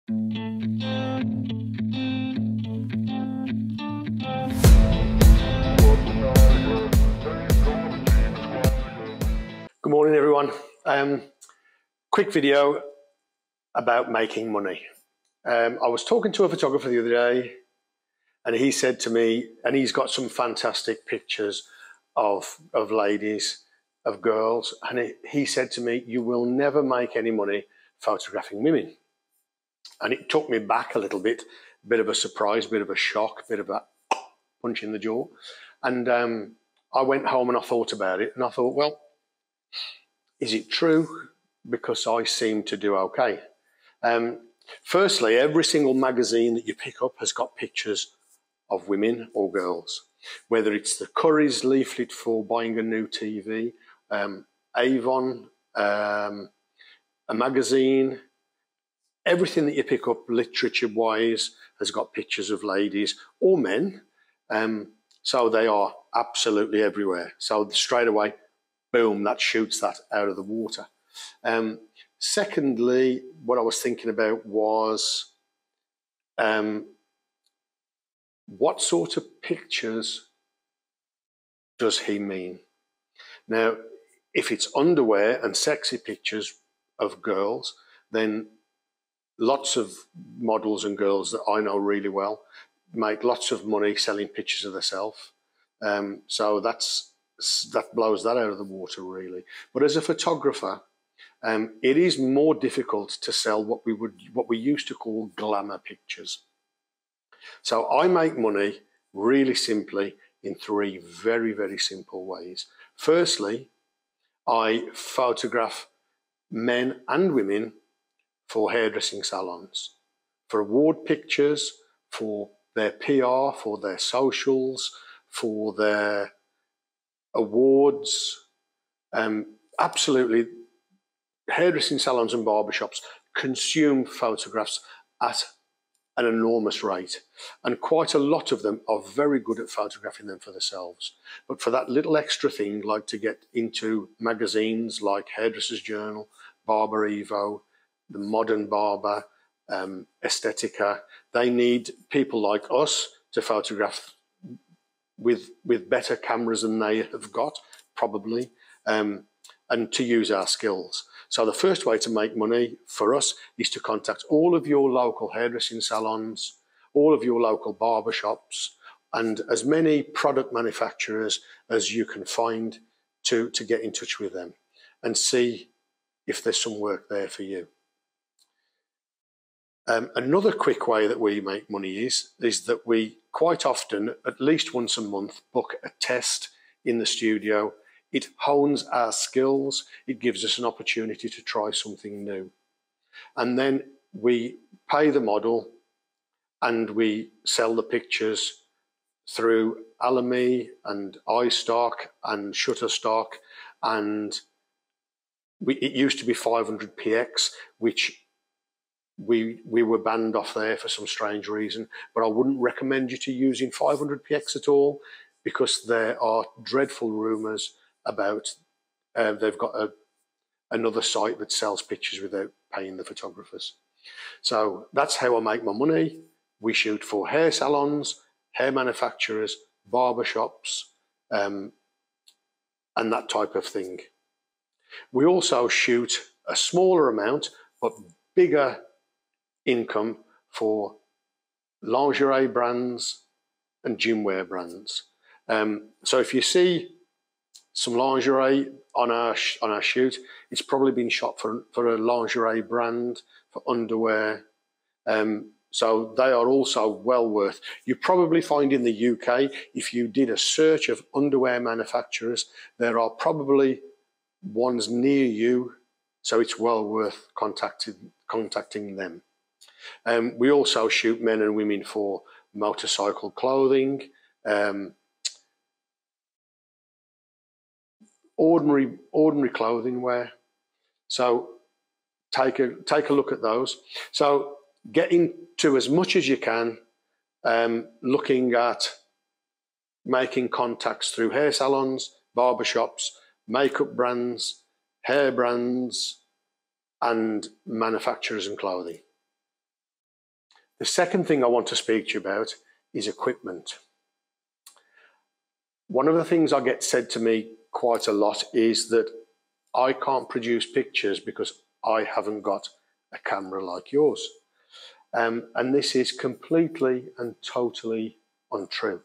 Good morning, everyone. Quick video about making money. I was talking to a photographer the other day, and he said to me, and he's got some fantastic pictures of ladies, of girls, and he said to me, you will never make any money photographing women. And it took me back a little bit of a surprise, bit of a shock, bit of a punch in the jaw. And I went home and I thought about it, and I thought, well, is it true? Because I seem to do okay. Firstly, every single magazine that you pick up has got pictures of women or girls, whether it's the Curry's leaflet for buying a new TV, Avon, a magazine, everything that you pick up literature-wise has got pictures of ladies or men. So they are absolutely everywhere. So straight away, boom, that shoots that out of the water. Secondly, what I was thinking about was what sort of pictures does he mean? Now, if it's underwear and sexy pictures of girls, then lots of models and girls that I know really well make lots of money selling pictures of themselves. So that blows that out of the water, really. But as a photographer, it is more difficult to sell what we used to call glamour pictures. So I make money really simply in three very, very simple ways. Firstly, I photograph men and women for hairdressing salons, for award pictures, for their PR, for their socials, for their awards. Absolutely, hairdressing salons and barbershops consume photographs at an enormous rate, and quite a lot of them are very good at photographing them for themselves. But for that little extra thing, like to get into magazines like Hairdresser's Journal, Barber Evo, The Modern Barber, Estetica, they need people like us to photograph with better cameras than they have got, probably, and to use our skills. So the first way to make money for us is to contact all of your local hairdressing salons, all of your local barbershops, and as many product manufacturers as you can find to get in touch with them and see if there's some work there for you. Another quick way that we make money is that we quite often, at least once a month, book a test in the studio. It hones our skills. It gives us an opportunity to try something new. And then we pay the model and we sell the pictures through Alamy and iStock and Shutterstock. And it used to be 500px, which we were banned off there for some strange reason. But I wouldn't recommend you to using 500px at all, because there are dreadful rumours about they've got another site that sells pictures without paying the photographers. So that's how I make my money. We shoot for hair salons, hair manufacturers, barbershops, and that type of thing. We also shoot a smaller amount, but bigger income for lingerie brands and gymwear brands. So if you see some lingerie on our shoot, it's probably been shot for a lingerie brand, for underwear. So they are also well worth. You probably find in the UK, if you did a search of underwear manufacturers, there are probably ones near you, so it's well worth contacting them. We also shoot men and women for motorcycle clothing, ordinary clothing wear. So take a look at those. So get into as much as you can, looking at making contacts through hair salons, barbershops, makeup brands, hair brands, and manufacturers and clothing. The second thing I want to speak to you about is equipment. One of the things I get said to me quite a lot is that I can't produce pictures because I haven't got a camera like yours. And this is completely and totally untrue.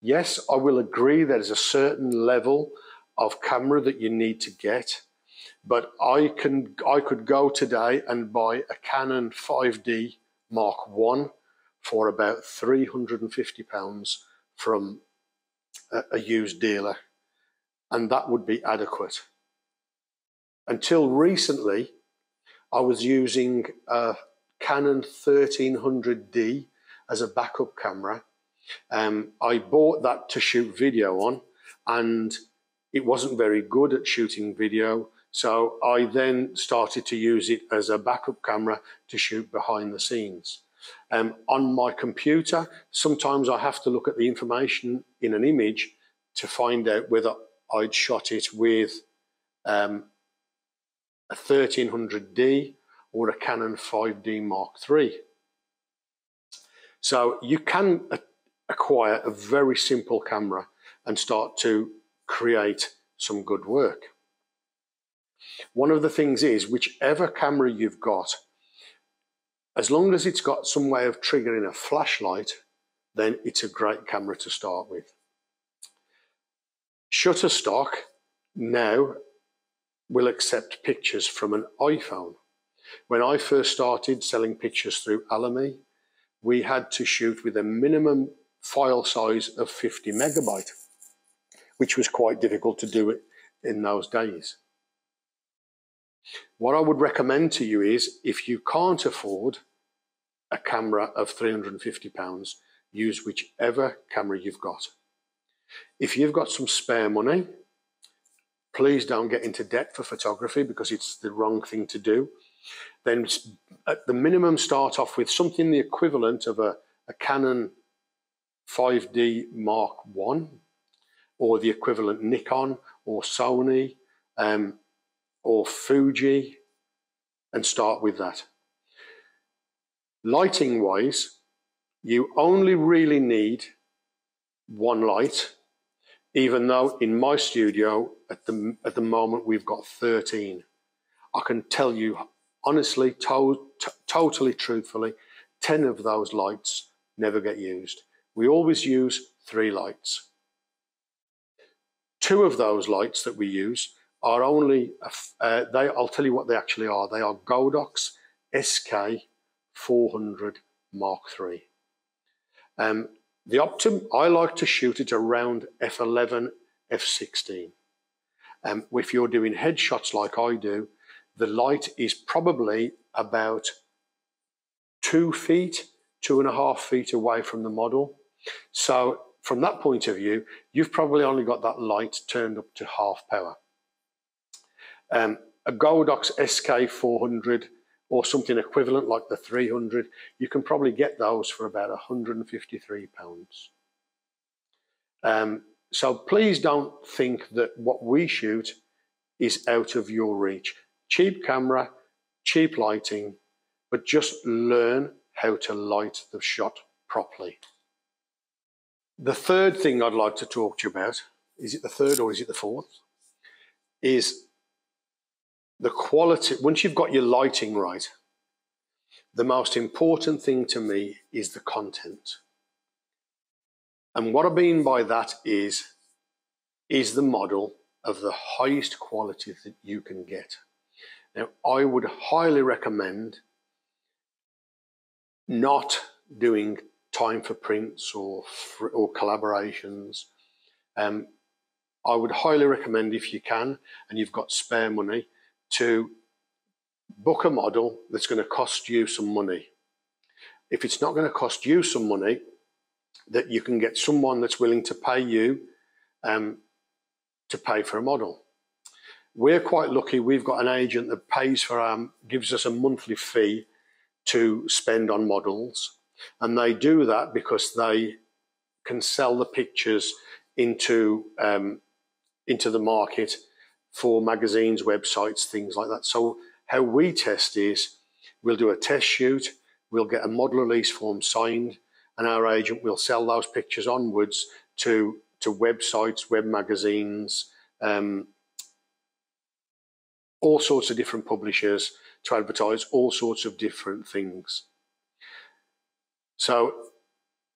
Yes, I will agree there's a certain level of camera that you need to get, but I could go today and buy a Canon 5D Mark I for about £350 from a used dealer, and that would be adequate. Until recently, I was using a Canon 1300D as a backup camera. I bought that to shoot video on, and it wasn't very good at shooting video, so I then started to use it as a backup camera to shoot behind the scenes. On my computer, sometimes I have to look at the information in an image to find out whether I'd shot it with a 1300D or a Canon 5D Mark III. So you can acquire a very simple camera and start to create some good work. One of the things is, whichever camera you've got, as long as it's got some way of triggering a flashlight, then it's a great camera to start with. Shutterstock now will accept pictures from an iPhone. When I first started selling pictures through Alamy, we had to shoot with a minimum file size of 50 megabyte, which was quite difficult to do it in those days. What I would recommend to you is, if you can't afford a camera of £350, use whichever camera you've got. If you've got some spare money, please don't get into debt for photography because it's the wrong thing to do. Then at the minimum, start off with something the equivalent of a Canon 5D Mark I, or the equivalent Nikon or Sony or Fuji, and start with that. Lighting wise, you only really need one light, even though in my studio at the moment we've got 13. I can tell you honestly, totally truthfully, 10 of those lights never get used. We always use 3 lights. 2 of those lights that we use are only, I'll tell you what they actually are. They are Godox SK400 Mark III. The Optum, I like to shoot it around f11, f16. If you're doing headshots like I do, the light is probably about 2 feet, 2.5 feet away from the model. So from that point of view, you've probably only got that light turned up to half power. A Godox SK400 or something equivalent like the 300, you can probably get those for about £153. So please don't think that what we shoot is out of your reach. Cheap camera, cheap lighting, but just learn how to light the shot properly. The third thing I'd like to talk to you about, is it the third or is it the fourth, is the quality. Once you've got your lighting right, the most important thing to me is the content. And what I mean by that is the model of the highest quality that you can get. Now, I would highly recommend not doing time for prints or collaborations. I would highly recommend, if you can and you've got spare money, to book a model that's going to cost you some money. If it's not going to cost you some money, that you can get someone that's willing to pay you to pay for a model. We're quite lucky. We've got an agent that pays for gives us a monthly fee to spend on models, and they do that because they can sell the pictures into the market for magazines, websites, things like that. So how we test is, we'll do a test shoot, we'll get a model release form signed, and our agent will sell those pictures onwards to websites, web magazines, all sorts of different publishers to advertise all sorts of different things. So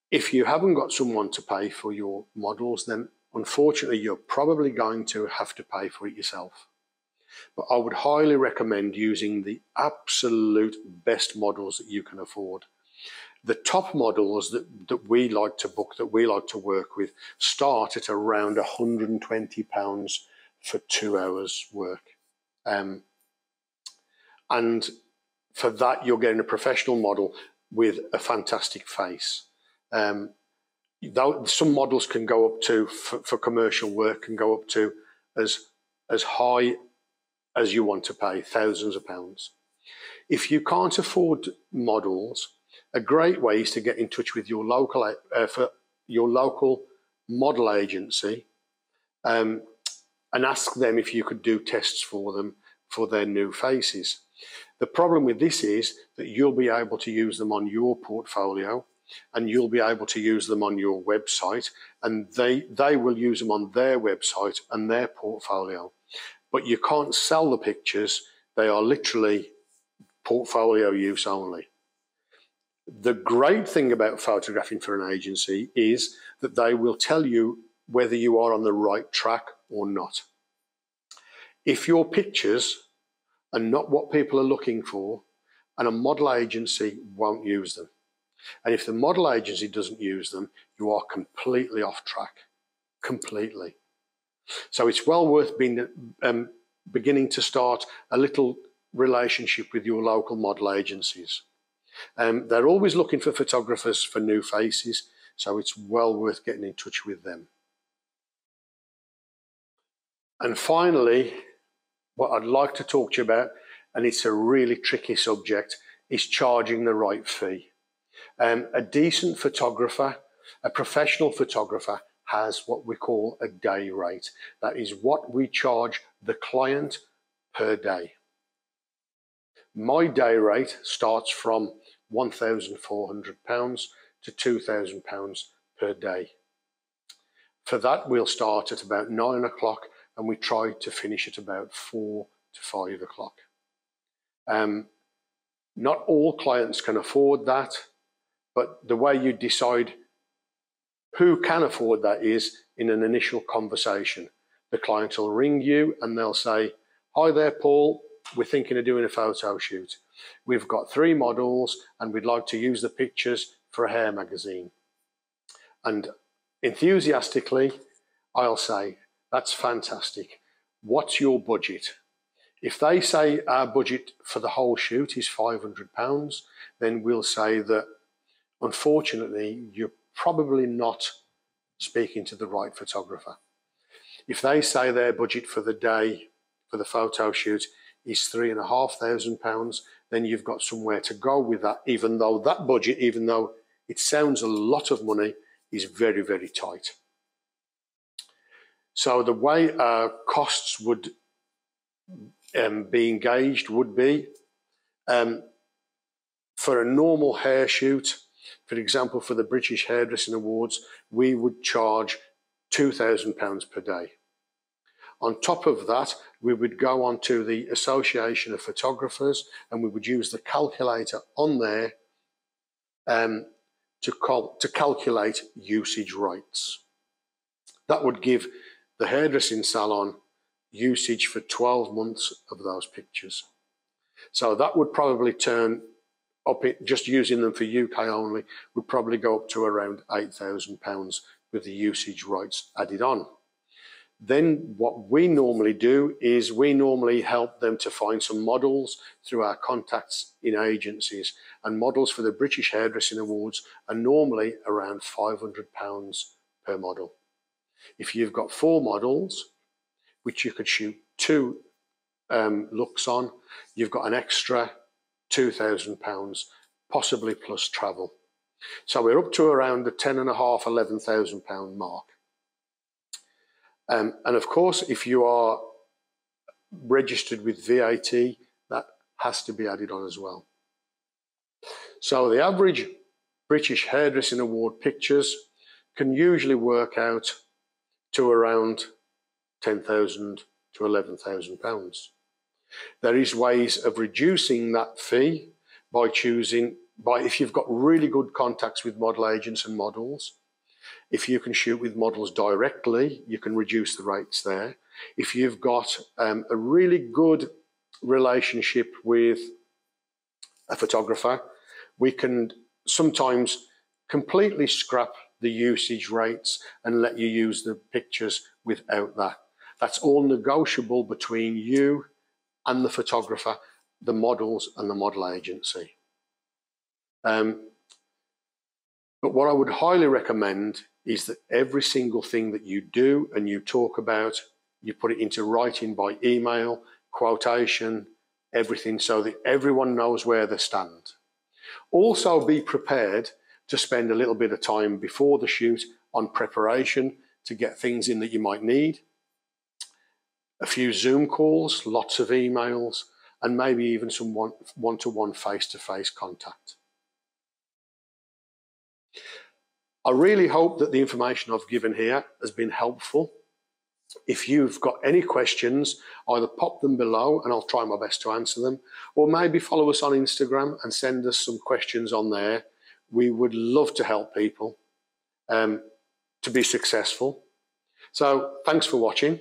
if you haven't got someone to pay for your models, then unfortunately you're probably going to have to pay for it yourself. But I would highly recommend using the absolute best models that you can afford. The top models that we like to book, that we like to work with, start at around £120 for 2 hours work. And for that, you're getting a professional model with a fantastic face. Though some models can go up to, for commercial work, can go up to as high as you want to pay, thousands of pounds. If you can't afford models, a great way is to get in touch with your local model agency and ask them if you could do tests for them for their new faces. The problem with this is that you'll be able to use them on your portfolio, and you'll be able to use them on your website, and they will use them on their website and their portfolio. But you can't sell the pictures. They are literally portfolio use only. The great thing about photographing for an agency is that they will tell you whether you are on the right track or not. If your pictures are not what people are looking for, and a model agency won't use them, and if the model agency doesn't use them, you are completely off track, completely. So it's well worth beginning to start a little relationship with your local model agencies. They're always looking for photographers for new faces, so it's well worth getting in touch with them. And finally, what I'd like to talk to you about, and it's a really tricky subject, is charging the right fee. A decent photographer, a professional photographer, has what we call a day rate. That is what we charge the client per day. My day rate starts from £1,400 to £2,000 per day. For that, we'll start at about 9 o'clock and we try to finish at about 4 to 5 o'clock. Not all clients can afford that, but the way you decide who can afford that is in an initial conversation. The client will ring you and they'll say, "Hi there, Paul, we're thinking of doing a photo shoot. We've got 3 models and we'd like to use the pictures for a hair magazine." And enthusiastically, I'll say, "That's fantastic. What's your budget?" If they say our budget for the whole shoot is £500, then we'll say that, unfortunately, you're probably not speaking to the right photographer. If they say their budget for the day, for the photo shoot, is £3,500, then you've got somewhere to go with that, even though that budget, even though it sounds a lot of money, is very, very tight. So the way our costs would be engaged would be, for a normal hair shoot, for example, for the British Hairdressing Awards, we would charge £2,000 per day. On top of that, we would go on to the Association of Photographers and we would use the calculator on there to calculate usage rates. That would give the hairdressing salon usage for 12 months of those pictures. So that would probably turn up, just using them for UK only, would probably go up to around £8,000 with the usage rights added on. Then what we normally do is we normally help them to find some models through our contacts in agencies, and models for the British Hairdressing Awards are normally around £500 per model. If you've got 4 models, which you could shoot 2 looks on, you've got an extra £2,000, possibly plus travel. So we're up to around the £10,500, £11,000 mark. And of course, if you are registered with VAT, that has to be added on as well. So the average British Hairdressing Award pictures can usually work out to around £10,000 to £11,000. There is ways of reducing that fee by if you've got really good contacts with model agents and models. If you can shoot with models directly, you can reduce the rates there. If you've got a really good relationship with a photographer, we can sometimes completely scrap the usage rates and let you use the pictures without that. That's all negotiable between you and the photographer, the models and the model agency. But what I would highly recommend is that every single thing that you do and you talk about, you put it into writing by email, quotation, everything, so that everyone knows where they stand. Also be prepared to spend a little bit of time before the shoot on preparation to get things in that you might need. A few Zoom calls, lots of emails, and maybe even some one-to-one face-to-face contact. I really hope that the information I've given here has been helpful. If you've got any questions, either pop them below and I'll try my best to answer them, or maybe follow us on Instagram and send us some questions on there. We would love to help people to be successful. So thanks for watching.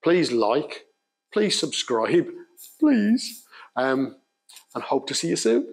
Please like, please subscribe, please, and hope to see you soon.